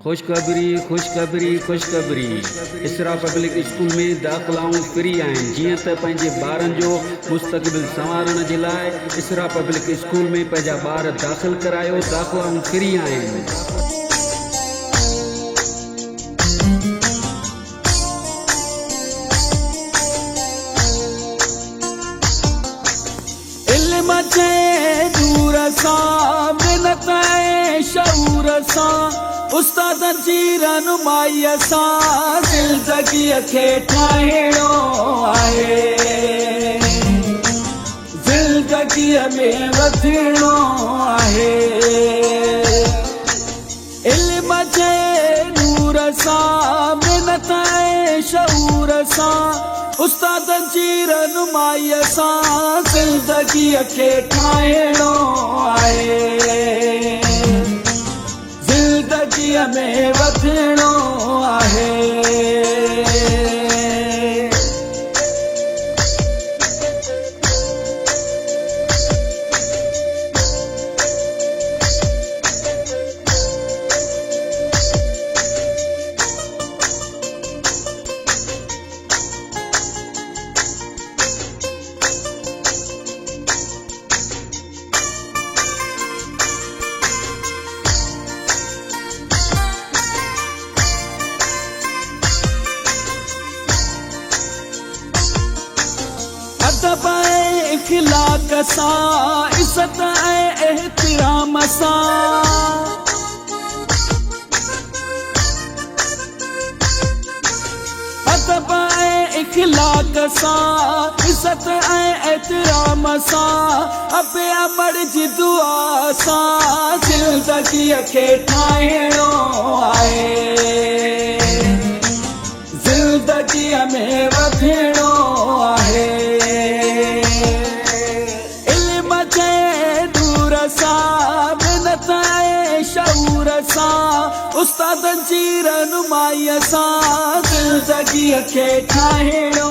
खुशखबरी खुशखबरी खुशखबरी इसरा पब्लिक स्कूल में दाख़िलाऊं फ्री आहिनि। जीअं त पंहिंजे ॿारनि जो मुस्तक़बिल संवारण जे लाइ इसरा पब्लिक स्कूल में पंहिंजा ॿार दाख़िल करायो। दाख़िलाऊं फ्री आहिनि। इल्म जे नूर सां मिनत ऐं शऊर सां उस्तादनि जी रहनुमाईअ सां ज़िंदगीअ खे ठाहिणो आहे, ज़िंदगीअ में वधिणो आहे। इल्म जे नूर सां मिनत ऐं शऊर सां उस्तादनि जी रहनुमाईअ सां ज़िंदगीअ खे ठाहिणो आहे, ज़िंदगीअ में वधिणो आहे। अदब ऐं इख़लाक़ सां इज़त ऐं एहतिराम सां अदब ऐं इख़लाक़ सां इज़त ऐं एहतिराम सां अबे अमर जी दुआ सां ज़िंदगीअ खे ठाहिणो आहे, ज़िंदगीअ में वधिणो आहे। इल्म जे नूर सां मिनत ऐं शऊर सां उस्तादनि जी रहनुमाईअ सां ज़िंदगीअ खे ठाहिणो